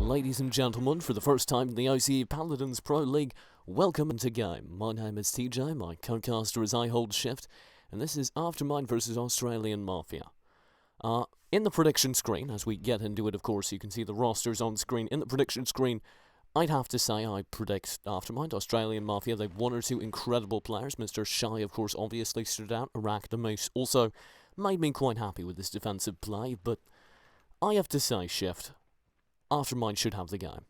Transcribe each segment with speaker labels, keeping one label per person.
Speaker 1: Ladies and gentlemen, for the first time in the OCE Paladins Pro League, welcome to game. My name is TJ, my co-caster is I Hold Shift, and this is Aftermind versus Australian Mafia. In the prediction screen, as we get into it, of course, you can see the rosters on screen. In the prediction screen, I'd have to say I predict Aftermind, Australian Mafia. They've one or two incredible players. Mr. Shy, of course, obviously stood out. Arachnomoose also made me quite happy with his defensive play, but I have to say, Shift, Aftermind should have the game.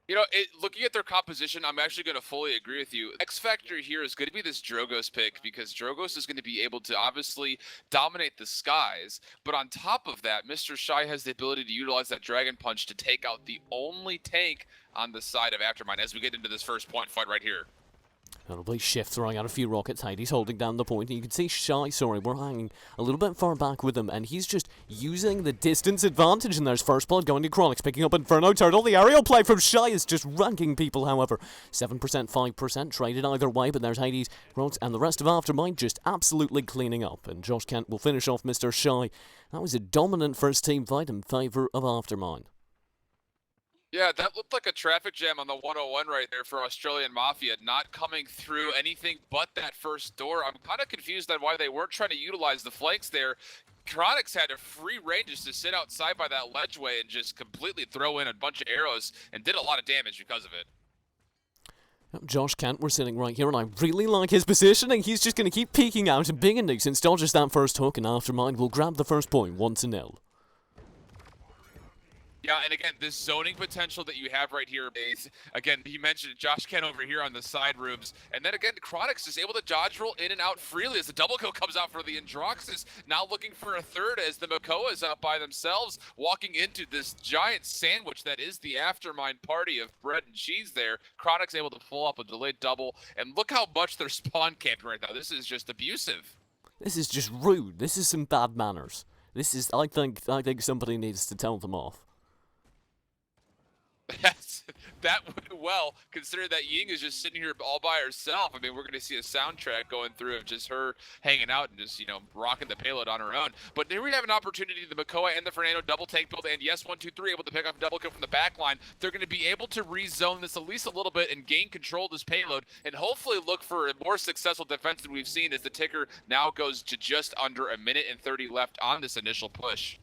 Speaker 2: You know, looking at their composition, I'm actually going to fully agree with you. X factor here is going to be this Drogos pick because Drogos is going to be able to obviously dominate the skies. But on top of that, Mr. Shy has the ability to utilize that Dragon Punch to take out the only tank on the side of Aftermind as we get into this first point fight right here.
Speaker 1: That'll be Shift throwing out a few rockets. Heidi's holding down the point. And you can see Shy, we're hanging a little bit far back with him. And he's just using the distance advantage. And there's first blood going to Chronix, picking up Inferno Turtle. The aerial play from Shy is just ranking people, however. 7%, 5% traded either way. But there's Heidi's rockets. And the rest of Aftermind just absolutely cleaning up. And Josh Kent will finish off Mr. Shy. That was a dominant first team fight in favour of Aftermind.
Speaker 2: Yeah, that looked like a traffic jam on the 101 right there for Australian Mafia, not coming through anything but that first door. I'm kind of confused on why they weren't trying to utilize the flanks there. Chronix had a free range just to sit outside by that ledgeway and just completely throw in a bunch of arrows and did a lot of damage because of it.
Speaker 1: Josh Kent, we're sitting right here, and I really like his positioning. He's just going to keep peeking out and being a nuisance, dodges that first hook, and Aftermind will grab the first point, 1-0.
Speaker 2: Yeah, and again, this zoning potential that you have right here is, again, you mentioned Josh Kent over here on the side rooms, and then again, Chronix is able to dodge roll in and out freely as the double kill comes out for the Androxus, now looking for a third as the Makoa is out by themselves, walking into this giant sandwich that is the Aftermind party of bread and cheese there. Chronix able to pull up a delayed double, and look how much they're spawn camping right now. This is just abusive.
Speaker 1: This is just rude. This is some bad manners. This is, I think somebody needs to tell them off.
Speaker 2: That would well, considering that Ying is just sitting here all by herself. I mean, we're going to see a soundtrack going through of just her hanging out and just, you know, rocking the payload on her own. But here we have an opportunity, the Makoa and the Fernando double tank build, and yes, 1, 2, 3 able to pick up a double kill from the back line. They're going to be able to rezone this at least a little bit and gain control of this payload and hopefully look for a more successful defense than we've seen as the ticker now goes to just under 1:30 left on this initial push.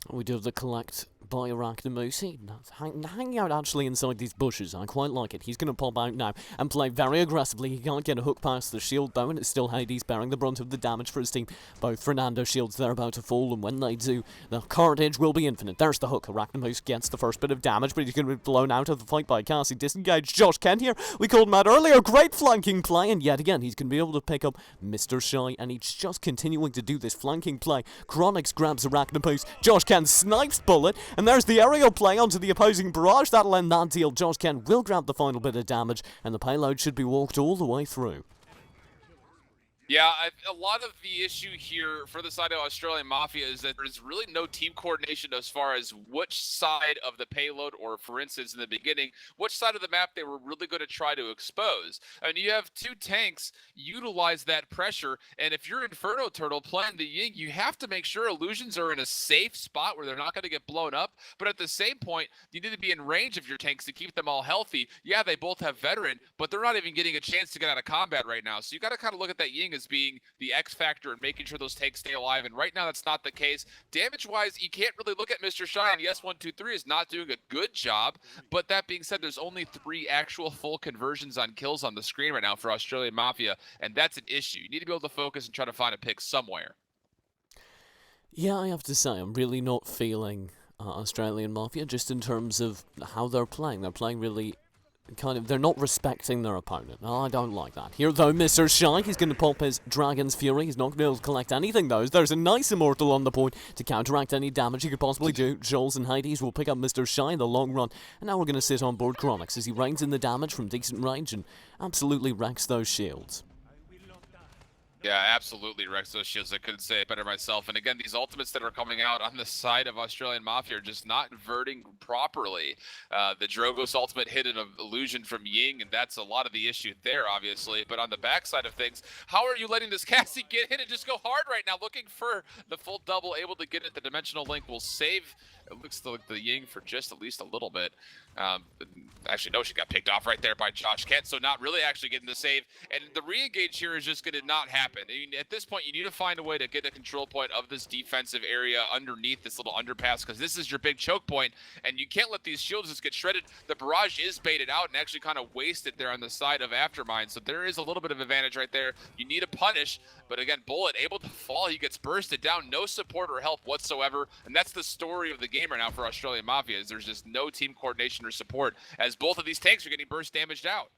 Speaker 1: We do have the collect by Arachnomoose. Hanging out actually inside these bushes. I quite like it. He's going to pop out now and play very aggressively. He can't get a hook past the shield though, and it's still Hades bearing the brunt of the damage for his team. Both Fernando shields, they're about to fall, and when they do, the carnage will be infinite. There's the hook. Arachnomoose gets the first bit of damage, but he's going to be blown out of the fight by Cassie. Disengaged Josh Kent here. We called him out earlier. Great flanking play, and yet again, he's going to be able to pick up Mr. Shy, and he's just continuing to do this flanking play. Chronix grabs Arachnomoose. Josh Kent snipes bullet, and there's the aerial play onto the opposing barrage. That'll end that deal. Josh Kent will grab the final bit of damage, and the payload should be walked all the way through.
Speaker 2: Yeah, a lot of the issue here for the side of Australian Mafia is that there's really no team coordination as far as which side of the payload, or for instance in the beginning, which side of the map they were really going to try to expose. I mean, you have two tanks utilize that pressure, and if you're Inferno Turtle playing the Ying, you have to make sure illusions are in a safe spot where they're not going to get blown up, but at the same point, you need to be in range of your tanks to keep them all healthy. Yeah, they both have veteran, but they're not even getting a chance to get out of combat right now, so you got to kind of look at that Ying as being the X factor and making sure those tanks stay alive, and right now that's not the case. Damage-wise, you can't really look at Mr. Shy, and yes, 1, 2, 3 is not doing a good job, but that being said, there's only 3 actual full conversions on kills on the screen right now for Australian Mafia, and that's an issue. You need to be able to focus and try to find a pick somewhere.
Speaker 1: Yeah, I have to say, I'm really not feeling Australian Mafia, just in terms of how they're playing. They're playing really they're not respecting their opponent. Oh, I don't like that. Here, though, Mr. Shy, he's going to pop his Dragon's Fury. He's not going to be able to collect anything, though. There's a nice Immortal on the point to counteract any damage he could possibly do. Joels and Hades will pick up Mr. Shy in the long run. And now we're going to sit on board Chronix as he reins in the damage from decent range and absolutely wrecks those shields.
Speaker 2: Yeah, absolutely wrecks those shields. I couldn't say it better myself. And again, these ultimates that are coming out on the side of Australian Mafia are just not inverting properly. The Drogos ultimate hit an illusion from Ying, and that's a lot of the issue there, obviously. But on the backside of things, how are you letting this Cassie get hit and just go hard right now? Looking for the full double, able to get it. The dimensional link will save It looks like the Ying for just at least a little bit. Actually, no, she got picked off right there by Josh Kent, so not really actually getting the save. And the re-engage here is just going to not happen. I mean, at this point, you need to find a way to get a control point of this defensive area underneath this little underpass, because this is your big choke point, and you can't let these shields just get shredded. The barrage is baited out and actually kind of wasted there on the side of Aftermind, so there is a little bit of advantage right there. You need a punish, but again, Bullet able to fall. He gets bursted down, no support or help whatsoever, and that's the story of the game right now for Australian Mafia, is there's just no team coordination or support, as both of these tanks are getting burst damaged out.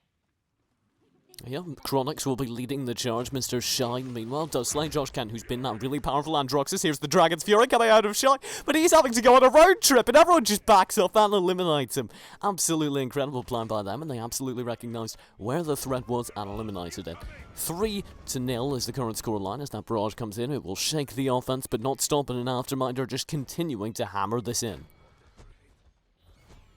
Speaker 1: Yeah, Chronix will be leading the charge. Mr. Shine, meanwhile, does slay Josh Kent, who's been that really powerful Androxus. Here's the Dragon's Fury coming out of Shine, but he's having to go on a road trip, and everyone just backs up and eliminates him. Absolutely incredible plan by them, and they absolutely recognised where the threat was and eliminated it. 3-0 is the current scoreline as that barrage comes in. It will shake the offense, but not stop it, and Aftermind are just continuing to hammer this in.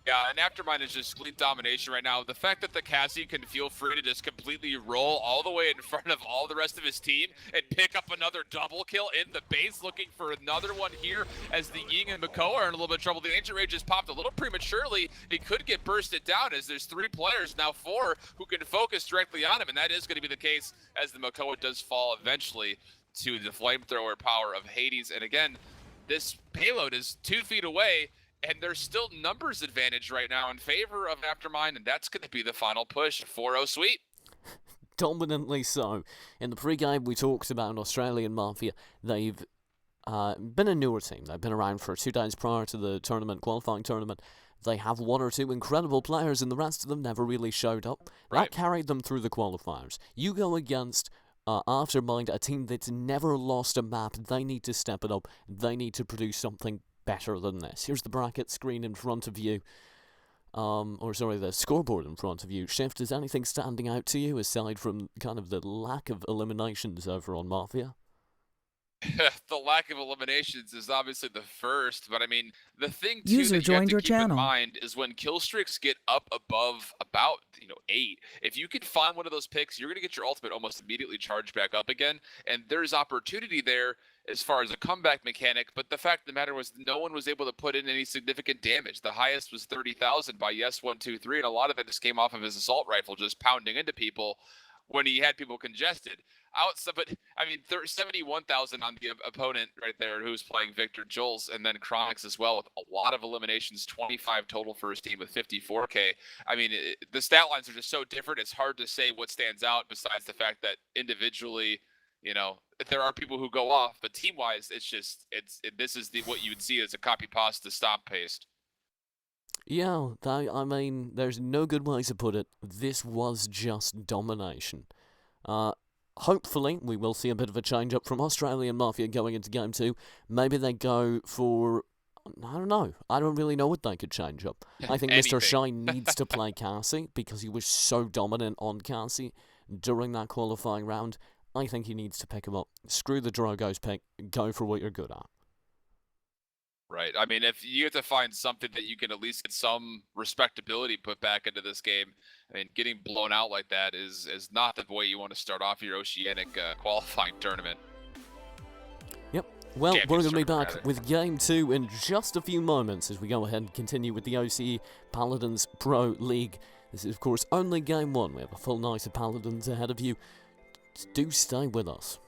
Speaker 2: Yeah, and Aftermind is just complete domination right now. The fact that the Cassie can feel free to just completely roll all the way in front of all the rest of his team and pick up another double kill in the base, looking for another one here as the Ying and Mako are in a little bit of trouble. The Ancient Rage just popped a little prematurely. He could get bursted down as there's 3 players, now 4, who can focus directly on him, and that is going to be the case as the Mako does fall eventually to the flamethrower power of Hades. And again, this payload is 2 feet away, and there's still numbers advantage right now in favor of Aftermind, and that's going to be the final push. 4-0 sweep.
Speaker 1: Dominantly so. In the pre-game, we talked about Australian Mafia. They've been a newer team. They've been around for 2 days prior to the qualifying tournament. They have 1 or 2 incredible players, and the rest of them never really showed up.
Speaker 2: Right.
Speaker 1: That carried them through the qualifiers. You go against Aftermind, a team that's never lost a map. They need to step it up. They need to produce something better than this. Here's the bracket screen in front of you. The scoreboard in front of you. Shift, is anything standing out to you aside from kind of the lack of eliminations over on Mafia?
Speaker 2: The lack of eliminations is obviously the first, but I mean, the thing too
Speaker 3: User
Speaker 2: that you have
Speaker 3: joined
Speaker 2: to
Speaker 3: your
Speaker 2: keep
Speaker 3: channel.
Speaker 2: in mind is when kill streaks get up above about 8. If you can find one of those picks, you're gonna get your ultimate almost immediately charged back up again, and there's opportunity there as far as a comeback mechanic. But the fact of the matter was, no one was able to put in any significant damage. The highest was 30,000 by Yes123, and a lot of it just came off of his assault rifle just pounding into people when he had people congested. But I mean, 71,000 on the opponent right there, who's playing Victor Jules, and then Chronix as well with a lot of eliminations, 25 total for his team with 54K. I mean, the stat lines are just so different. It's hard to say what stands out besides the fact that individually, there are people who go off, but team-wise, this is what you would see as a copy pasta stop paste.
Speaker 1: Yeah, I mean, there's no good way to put it. This was just domination. Hopefully, we will see a bit of a change-up from Australian Mafia going into Game 2. Maybe they go for... I don't know. I don't really know what they could change up. I think Mr. Shine needs to play Cassie because he was so dominant on Cassie during that qualifying round. I think he needs to pick him up. Screw the Drogo's pick. Go for what you're good at.
Speaker 2: Right. I mean, if you have to find something that you can at least get some respectability put back into this game, I mean, getting blown out like that is not the way you want to start off your Oceanic qualifying tournament.
Speaker 1: Yep. Well, we're going to be back with Game 2 in just a few moments as we go ahead and continue with the OCE Paladins Pro League. This is, of course, only Game 1. We have a full night of Paladins ahead of you. Do stay with us.